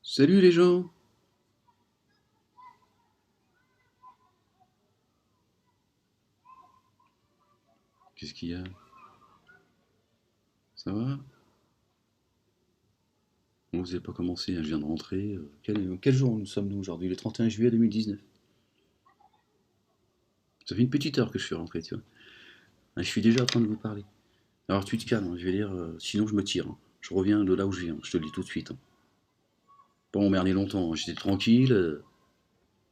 Salut les gens! Qu'est-ce qu'il y a? Ça va? Bon, vous n'avez pas commencé, hein, je viens de rentrer. Quel jour nous sommes-nous aujourd'hui? Le 31 juillet 2019. Ça fait une petite heure que je suis rentré, tu vois. Ah, je suis déjà en train de vous parler. Alors tu te calmes, hein, je vais dire, sinon je me tire, hein. Je reviens de là où je viens, je te le dis tout de suite, hein. Pas m'emmerder longtemps, hein, j'étais tranquille.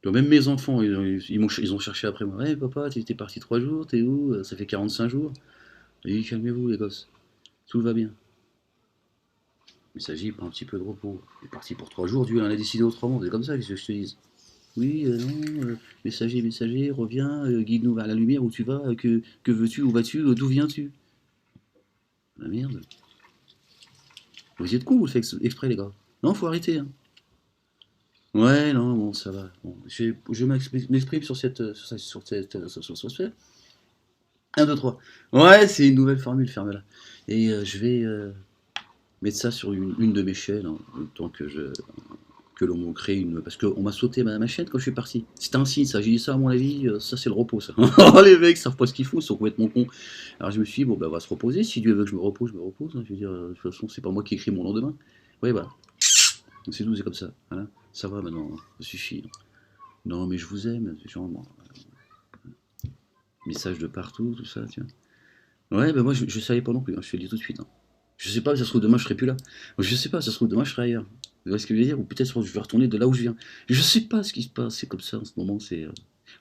Même mes enfants, ils ont cherché après moi. Ouais, papa, t'es parti 3 jours, t'es où? Ça fait 45 jours. J'ai dit, calmez-vous les gosses, tout va bien. Il s'agit prend un petit peu de repos. Il est parti pour 3 jours, Dieu en a décidé autrement, c'est comme ça que je te dis. Oui, non, messager, messager, reviens, guide-nous vers la lumière, où tu vas, que veux-tu, où vas-tu, d'où viens-tu? La merde. Vous êtes cons, vous le faites exprès, les gars. Non, faut arrêter, hein. Ouais, non, bon, ça va. Bon, je m'exprime sur cette. 1, 2, 3. Ouais, c'est une nouvelle formule, ferme-la. Et je vais mettre ça sur une de mes chaînes, hein, le temps que l'on me crée une. Parce qu'on m'a sauté ma chaîne quand je suis parti. C'était un signe, ça. J'ai dit ça, à mon avis, ça c'est le repos, ça. Les mecs savent pas ce qu'ils font, ils sont complètement cons. Alors je me suis dit, bon, bah, on va se reposer. Si Dieu veut que je me repose, hein. Je veux dire, de toute façon, c'est pas moi qui écris mon lendemain. Ouais, bah, c'est tout, c'est comme ça. Voilà. Ça va maintenant, hein, ça suffit. Non, mais je vous aime, genre, bon, message de partout, tout ça, tiens. Ouais, bah moi, je savais pas non plus, hein, je te le dis tout de suite, hein. Je sais pas, ça se trouve demain je serai plus là. Je sais pas, ça se trouve demain je serai ailleurs. Vous voyez ce que je veux dire? Ou peut-être je vais retourner de là où je viens. Je sais pas ce qui se passe, c'est comme ça en ce moment.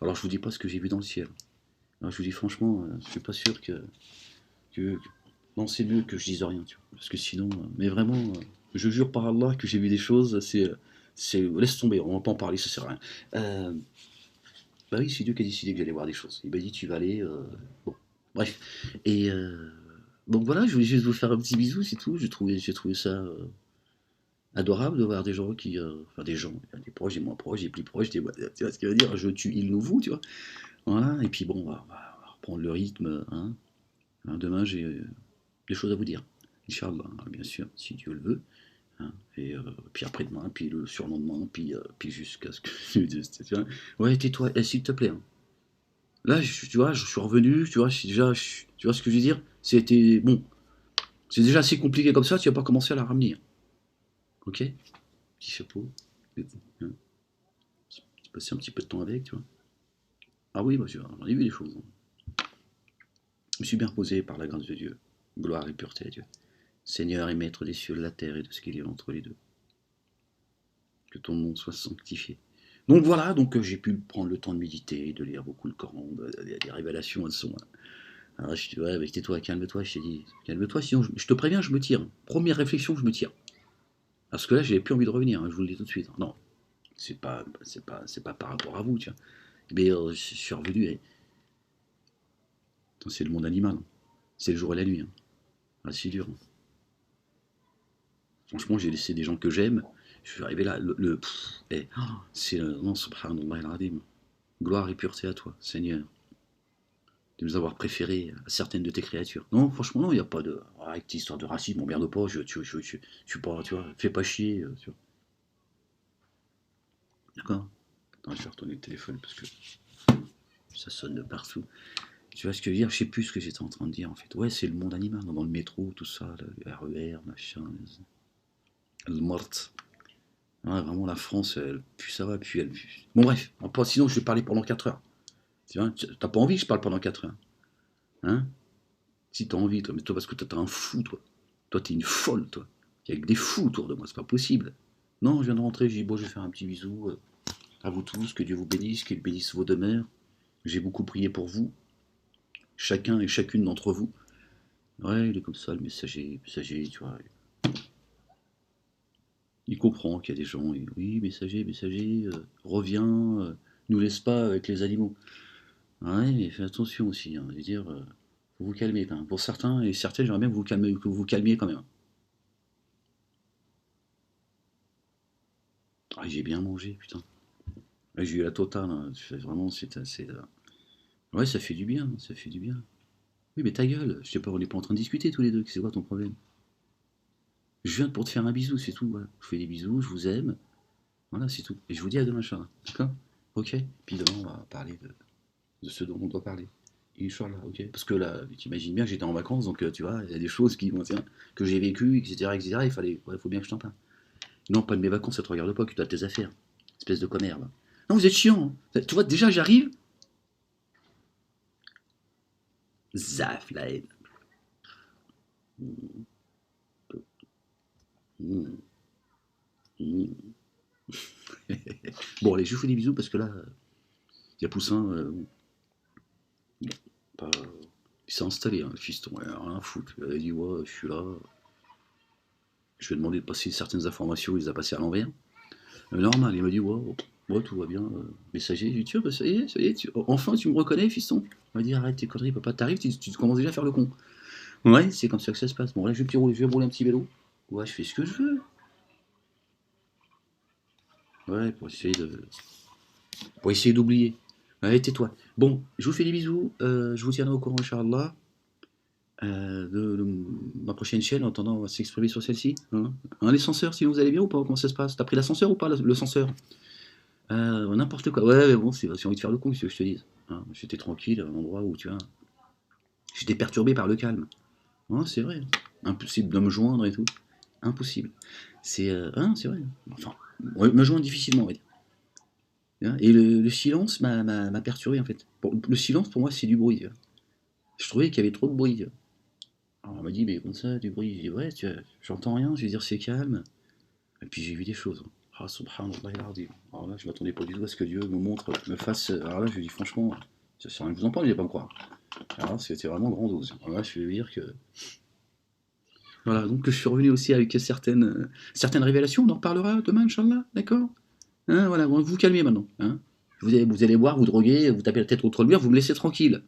Alors je vous dis pas ce que j'ai vu dans le ciel. Alors, je vous dis franchement, je suis pas sûr que- non, c'est mieux que je dise rien, tu vois. Parce que sinon, mais vraiment, je jure par Allah que j'ai vu des choses, laisse tomber, on va pas en parler, ça sert à rien. Euh, Bah oui, c'est Dieu qui a décidé que j'allais voir des choses. Il m'a dit tu vas aller, bon, bref. Et donc voilà, je voulais juste vous faire un petit bisou, c'est tout. J'ai trouvé ça adorable de voir des gens enfin des gens, des proches, des moins proches, des plus proches, tu vois ce qu'il veut dire, je tue, il nous vous, tu vois. Voilà, et puis bon, on va reprendre le rythme, hein. Hein, demain, j'ai des choses à vous dire. Inch'Allah, hein, bien sûr, si Dieu le veut, hein. Et puis après-demain, puis le surlendemain, puis jusqu'à ce que. Tu vois. Ouais, tais-toi, s'il te plaît, hein. Là, tu vois, je suis revenu, tu vois, tu vois ce que je veux dire? C'était bon, c'est déjà assez compliqué comme ça, tu vas pas commencer à la ramener, hein. Ok? Petit chapeau. Hein, passer un petit peu de temps avec, tu vois. Ah oui, bah, j'en ai vu des choses, hein. Je me suis bien reposé par la grâce de Dieu. Gloire et pureté à Dieu. Seigneur et maître des cieux, de la terre et de ce qu'il y a entre les deux. Que ton nom soit sanctifié. Donc voilà, donc j'ai pu prendre le temps de méditer, de lire beaucoup le Coran, des révélations, elles sont. Alors, ouais, mais tais-toi, calme-toi, je t'ai dit. Calme-toi, sinon je te préviens, je me tire. Première réflexion, je me tire. Parce que là, j'avais plus envie de revenir, hein, je vous le dis tout de suite, hein. Non, c'est pas par rapport à vous, tu vois. Mais je suis revenu, et c'est le monde animal, hein. C'est le jour et la nuit, hein. Ah, c'est dur, hein. Franchement, j'ai laissé des gens que j'aime. Je suis arrivé là, c'est non, subhanallah al-azim. Gloire et pureté à toi, Seigneur, de nous avoir préférés à certaines de tes créatures. Non, franchement, non, il n'y a pas de. Avec cette histoire de racisme, m'emmerde pas, je suis pas, tu vois, fais pas chier, tu vois. D'accord? Attends, je vais retourner le téléphone parce que ça sonne de partout. Tu vois ce que je veux dire? Je sais plus ce que j'étais en train de dire en fait. Ouais, c'est le monde animal, dans le métro, tout ça, le RER, machin, le mort. Ouais, vraiment, la France, plus ça va, plus elle. Bon, bref, sinon je vais parler pendant 4 heures. Tu vois, t'as pas envie que je parle pendant 4 heures? Hein? Si t'as envie, toi, mais toi, parce que toi, t'es un fou, toi. Toi, t'es une folle, toi. Il y a que des fous autour de moi, c'est pas possible. Non, je viens de rentrer, j'ai dit, bon, je vais faire un petit bisou à vous tous, que Dieu vous bénisse, qu'il bénisse vos demeures. J'ai beaucoup prié pour vous, chacun et chacune d'entre vous. Ouais, il est comme ça, le messager, tu vois. Il comprend qu'il y a des gens, oui, messager, reviens, nous laisse pas avec les animaux. Ouais, mais fais attention aussi, hein, je veux dire, faut vous calmer quand même. Pour certains et certaines, j'aimerais bien que vous vous calmiez quand même. Ah, j'ai bien mangé, putain. Ouais, j'ai eu la totale, hein. Vraiment, c'est assez. Ouais, ça fait du bien, ça fait du bien. Oui, mais ta gueule, je sais pas, on n'est pas en train de discuter tous les deux, c'est quoi ton problème? Je viens pour te faire un bisou, c'est tout. Voilà. Je vous fais des bisous, je vous aime. Voilà, c'est tout. Et je vous dis à demain, Inch'Allah. D'accord? Ok? Puis demain, on va parler de ce dont on doit parler. Inch'Allah, ok? Parce que là, tu imagines bien que j'étais en vacances, donc tu vois, il y a des choses qui, bon, tiens, que j'ai vécues, etc., etc. Il faut bien que je t'en parle. Non, pas de mes vacances, ça te regarde pas, que tu as tes affaires. Espèce de commère, là. Non, vous êtes chiant. Hein. Tu vois, déjà, j'arrive. Zaf, la haine. Mmh, mmh. Bon, allez, je vous fais des bisous parce que là, il y a Poussin. Pas- il s'est installé, hein, le fiston. Il a rien à foutre. Il a dit, ouais, je suis là. Je lui ai demandé de passer certaines informations, il les a passées à l'envers. Normal, il m'a dit, ouais, ouais, tout va bien. Messager, j'ai dit, tiens, bah, ça y est, enfin tu me reconnais, fiston. Il m'a dit, arrête tes conneries, papa, t'arrives, tu commences déjà à faire le con. Ouais, c'est comme ça que ça se passe. Bon, là, je vais rouler un petit vélo. Ouais, je fais ce que je veux. Ouais, pour essayer d'oublier. Ouais, tais-toi. Bon, je vous fais des bisous. Je vous tiendrai au courant, Inch'Allah, de ma prochaine chaîne. En attendant, on va s'exprimer sur celle-ci. Hein. Un ascenseur, sinon vous allez bien ou pas? Comment ça se passe? T'as pris l'ascenseur ou pas, le censeur? N'importe quoi. Ouais, mais bon, j'ai envie de faire le con, si je te dis. Hein, j'étais tranquille à un endroit où, tu vois, j'étais perturbé par le calme. Ouais, c'est vrai. Impossible de me joindre et tout. Impossible. C'est vrai. Enfin, ouais, me joindre difficilement, on va dire. Hein. Et le silence m'a perturbé, en fait. Le silence, pour moi, c'est du bruit. Je trouvais qu'il y avait trop de bruit. Alors, on m'a dit, mais comme ça, du bruit. J'ai dit, ouais, j'entends rien, je veux dire, c'est calme. Et puis j'ai vu des choses. Ah, subhanallah, al-azim. Alors là, je m'attendais pas du tout à ce que Dieu me montre, me fasse. Alors là, je lui dis, franchement, ça sert à rien que vous en parlez, pas me croire. Alors là, c'était vraiment grandiose. Alors là, je vais dire que. Voilà, donc je suis revenu aussi avec certaines révélations, on en reparlera demain, Inch'Allah, d'accord? Hein, voilà, vous vous calmez maintenant. Hein. Vous allez boire, vous droguer, vous tapez la tête contre le mur, vous me laissez tranquille.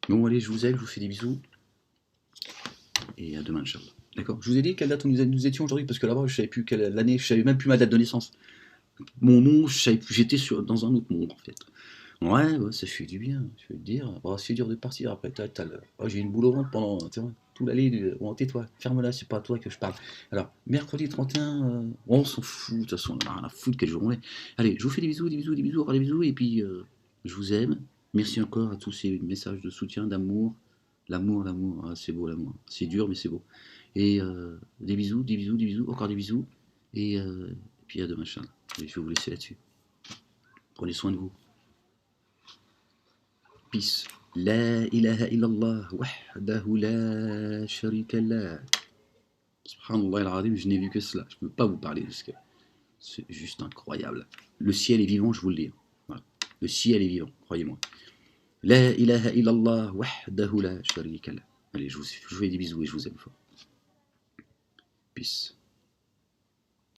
Bon, allez, je vous aime, je vous fais des bisous, et à demain, Inch'Allah. D'accord? Je vous ai dit quelle date nous étions aujourd'hui, parce que là-bas, je savais plus quelle l'année, je savais même plus ma date de naissance. Mon nom, je savais plus, j'étais dans un autre monde, en fait. Ouais, ouais, ça fait du bien, je vais te dire. Bon, c'est dur de partir après. Oh, j'ai une boule au ventre pendant, tu vois, tout l'allée. Bon, tais-toi, ferme-la, c'est pas à toi que je parle. Alors, mercredi 31, on s'en fout, de toute façon, on a rien à foutre quel jour on est. Allez, je vous fais des bisous, des bisous, des bisous, encore des bisous, et puis je vous aime. Merci encore à tous ces messages de soutien, d'amour. L'amour, l'amour, ah, c'est beau l'amour. C'est dur, mais c'est beau. Et des bisous, des bisous, des bisous, encore des bisous. Et puis à demain, Inch'Allah. Et je vais vous laisser là-dessus. Prenez soin de vous. Peace. لا إله إلا الله وحده لا شريك له. Subhanallah al-Azim, je n'ai vu que cela. Je ne peux pas vous parler de ce que c'est juste incroyable. Le ciel est vivant, je vous le dis. Voilà. Le ciel est vivant, croyez-moi. La ilaha illallah wahdahu la sharika lah. Allez, je vous fais des bisous et je vous aime fort. Peace.